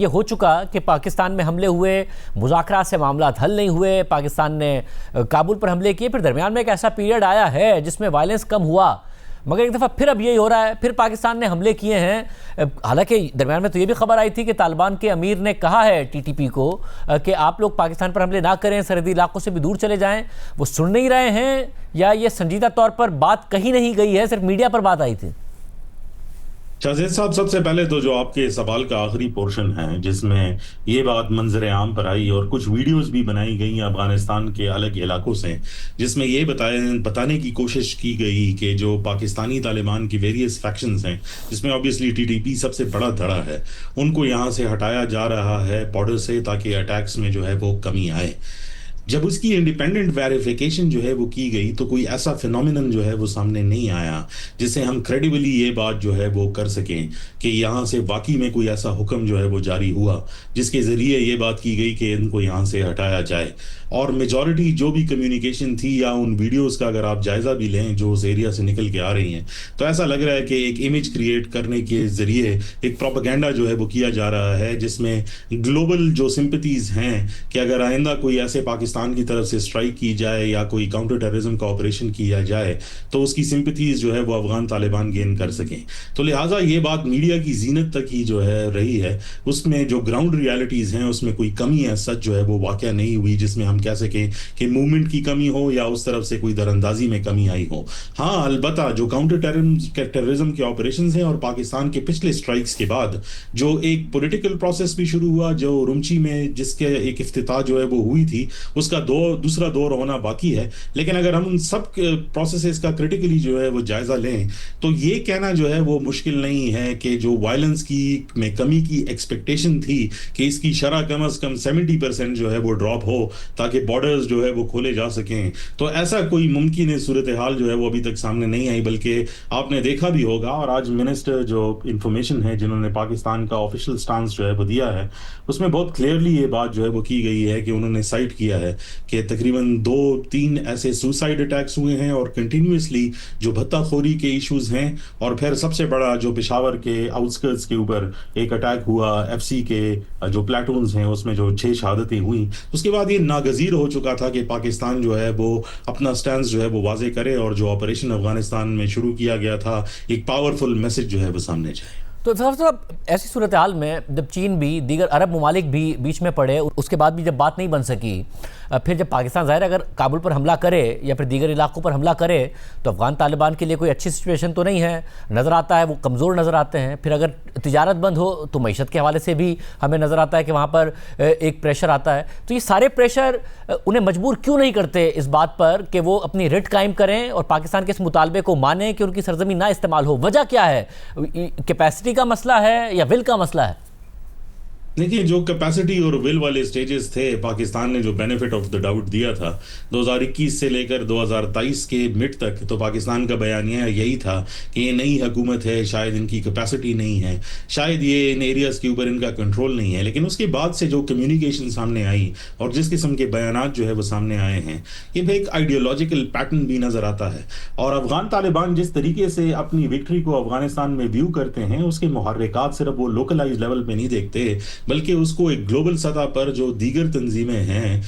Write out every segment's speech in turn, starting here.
یہ ہو چکا کہ پاکستان میں حملے ہوئے، مذاکرات سے معاملات حل نہیں ہوئے، پاکستان نے کابل پر حملے کیے، پھر درمیان میں ایک ایسا پیریڈ آیا ہے جس میں وائلنس کم ہوا، مگر ایک دفعہ پھر اب یہی ہو رہا ہے، پھر پاکستان نے حملے کیے ہیں۔ حالانکہ درمیان میں تو یہ بھی خبر آئی تھی کہ طالبان کے امیر نے کہا ہے ٹی ٹی پی کو کہ آپ لوگ پاکستان پر حملے نہ کریں، سرحدی علاقوں سے بھی دور چلے جائیں۔ وہ سن نہیں رہے ہیں یا یہ سنجیدہ طور پر بات کہی نہیں گئی ہے، صرف میڈیا پر بات آئی تھی؟ شاہزید صاحب، سب سے پہلے تو جو آپ کے سوال کا آخری پورشن ہے جس میں یہ بات منظر عام پر آئی اور کچھ ویڈیوز بھی بنائی گئی افغانستان کے الگ علاقوں سے، جس میں یہ بتانے کی کوشش کی گئی کہ جو پاکستانی طالبان کی ویریس فیکشنز ہیں، جس میں obviously ٹی ٹی پی سب سے بڑا دھڑا ہے، ان کو یہاں سے ہٹایا جا رہا ہے بارڈر سے تاکہ اٹیکس میں جو ہے وہ کمی آئے۔ جب اس کی انڈیپینڈنٹ ویریفیکیشن جو ہے وہ کی گئی تو کوئی ایسا فینومینن جو ہے وہ سامنے نہیں آیا جس سے ہم کریڈیبلی یہ بات جو ہے وہ کر سکیں کہ یہاں سے واقعی میں کوئی ایسا حکم جو ہے وہ جاری ہوا جس کے ذریعے یہ بات کی گئی کہ ان کو یہاں سے ہٹایا جائے۔ اور میجورٹی جو بھی کمیونیکیشن تھی یا ان ویڈیوز کا اگر آپ جائزہ بھی لیں جو اس ایریا سے نکل کے آ رہی ہیں، تو ایسا لگ رہا ہے کہ ایک امیج کریٹ کرنے کے ذریعے ایک پروپیگنڈا جو ہے وہ کیا جا رہا ہے، جس میں گلوبل جو سمپتیز ہیں کہ اگر آئندہ کوئی ایسے پاکستان کی طرف سے اسٹرائک کی جائے یا کوئی کاؤنٹر ٹیررزم کا آپریشن کیا جائے تو اس کی سمپتیز جو ہے وہ افغان طالبان گین کر سکیں۔ تو لہٰذا یہ بات میڈیا کی زینت تک ہی جو ہے رہی ہے، اس میں جو گراؤنڈ ریالٹیز ہیں اس میں کوئی کمی ہے سچ جو ہے وہ واقع نہیں ہوئی جس میں ہم کہہ سکیں کہ موومنٹ کی کمی ہو یا اس طرف سے کوئی در اندازی میں کمی آئی ہو۔ ہاں، البتہ جو کاؤنٹر ٹیررزم کے آپریشنز ہیں اور پاکستان کے پچھلے اسٹرائکس کے بعد جو ایک پولیٹیکل پروسیس بھی شروع ہوا، جو رمچی میں جس کے ایک افتتاح جو ہے وہ ہوئی تھی، اس کا دوسرا دور ہونا باقی ہے۔ لیکن اگر ہم ان سب پروسیسز کا کرٹیکلی جو ہے وہ جائزہ لیں تو یہ کہنا جو ہے وہ مشکل نہیں ہے کہ جو وائلنس کی میں کمی کی ایکسپیکٹیشن تھی کہ اس کی شرح کم از کم 70% جو ہے وہ ڈراپ ہو تاکہ بارڈرز جو ہے وہ کھولے جا سکیں، تو ایسا کوئی ممکن صورتحال جو ہے وہ ابھی تک سامنے نہیں آئی۔ بلکہ آپ نے دیکھا بھی ہوگا، اور آج منسٹر جو انفارمیشن ہے جنہوں نے پاکستان کا آفیشیل سٹانس جو ہے وہ دیا ہے، اس میں بہت کلیئرلی یہ بات جو ہے وہ کی گئی ہے کہ انہوں نے سائٹ کیا ہے کہ تقریباً 2-3 ایسے سوسائڈ اٹیکس ہوئے ہیں اور کنٹینیوسلی جو بھتہ خوری کے ایشوز ہیں، اور پھر سب سے بڑا جو پشاور کے آؤٹسکرٹس کے اوپر ایک اٹیک ہوا ایف سی کے جو پلیٹونز ہیں اس میں جو 6 شہادتیں ہوئیں۔ اس کے بعد یہ ناگزیر ہو چکا تھا کہ پاکستان جو ہے وہ اپنا سٹینس جو ہے وہ واضح کرے اور جو آپریشن افغانستان میں شروع کیا گیا تھا ایک پاورفل میسج جو ہے وہ سامنے جائے۔ تو صاحب ایسی صورتحال میں جب چین بھی، دیگر عرب ممالک بھی بیچ میں پڑے، اس کے بعد بھی جب بات نہیں بن سکی، پھر جب پاکستان ظاہر اگر کابل پر حملہ کرے یا پھر دیگر علاقوں پر حملہ کرے تو افغان طالبان کے لیے کوئی اچھی سچویشن تو نہیں ہے، نظر آتا ہے وہ کمزور نظر آتے ہیں۔ پھر اگر تجارت بند ہو تو معیشت کے حوالے سے بھی ہمیں نظر آتا ہے کہ وہاں پر ایک پریشر آتا ہے۔ تو یہ سارے پریشر انہیں مجبور کیوں نہیں کرتے اس بات پر کہ وہ اپنی رٹ قائم کریں اور پاکستان کے اس مطالبے کو مانیں کہ ان کی سرزمین نہ استعمال ہو؟ وجہ کیا ہے؟ کیپیسٹی کا مسئلہ ہے یا ول کا مسئلہ ہے؟ دیکھیں، جو کیپیسٹی اور ول والے سٹیجز تھے، پاکستان نے جو بینیفٹ آف دا ڈاؤٹ دیا تھا 2021 سے لے کر 2023 کے مڈ تک، تو پاکستان کا بیانیہ یہی تھا کہ یہ نئی حکومت ہے، شاید ان کی کیپیسٹی نہیں ہے، شاید یہ ان ایریاز کے اوپر ان کا کنٹرول نہیں ہے۔ لیکن اس کے بعد سے جو کمیونیکیشن سامنے آئی اور جس قسم کے بیانات جو ہے وہ سامنے آئے ہیں، یہ بھی ایک آئیڈیولوجیکل پیٹرن بھی نظر آتا ہے۔ اور افغان طالبان جس طریقے سے اپنی وکٹری کو افغانستان میں ویو کرتے ہیں، اس کے محرکات صرف وہ لوکلائز لیول پہ نہیں دیکھتے بلکہ اس کو ایک گلوبل سطح پر جو دیگر تنظیمیں ہیں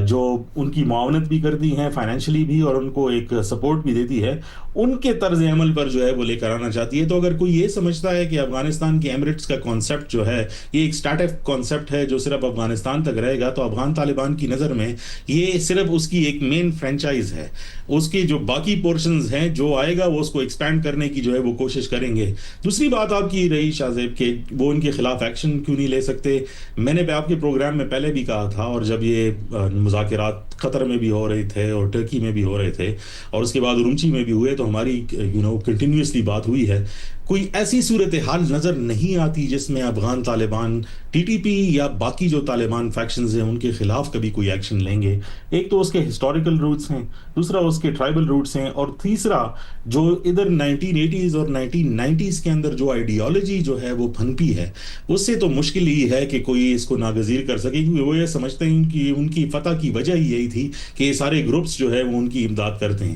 جو ان کی معاونت بھی کرتی ہیں فائنینشلی بھی اور ان کو ایک سپورٹ بھی دیتی ہے، ان کے طرز عمل پر جو ہے وہ لے کر آنا چاہتی ہے۔ تو اگر کوئی یہ سمجھتا ہے کہ افغانستان کے ایمریٹس کا کانسیپٹ جو ہے یہ ایک اسٹیٹک کانسیپٹ ہے جو صرف افغانستان تک رہے گا، تو افغان طالبان کی نظر میں یہ صرف اس کی ایک مین فرینچائز ہے۔ اس کے جو باقی پورشنز ہیں جو آئے گا وہ اس کو ایکسپینڈ کرنے کی جو ہے وہ کوشش کریں گے۔ دوسری بات آپ کی رہی شاہزیب کہ وہ ان کے خلاف ایکشن کیوں نہیں لے سکتے، میں نے آپ کے پروگرام میں پہلے بھی کہا تھا، اور جب یہ مذاکرات قطر میں بھی ہو رہے تھے اور ٹرکی میں بھی ہو رہے تھے اور اس کے بعد رمچی میں بھی ہوئے، تو ہماری کنٹینیوسلی بات ہوئی ہے، کوئی ایسی صورتحال نظر نہیں آتی جس میں Afghan Taliban T T P یا باقی جو طالبان فیکشنز ہیں ان کے خلاف کبھی کوئی ایکشن لیں گے۔ ایک تو اس کے ہسٹوریکل روٹس ہیں، دوسرا اس کے ٹرائبل روٹس ہیں، اور تیسرا جو ادھر 1980s اور 1990s کے اندر جو آئیڈیالوجی جو ہے وہ پھنپی ہے، اس سے تو مشکل ہی ہے کہ کوئی اس کو ناگزیر کر سکے، کیونکہ وہ یہ سمجھتے ہیں کہ ان کی فتح کی وجہ ہی یہی تھی کہ یہ سارے گروپس جو ہے وہ ان کی امداد کرتے ہیں۔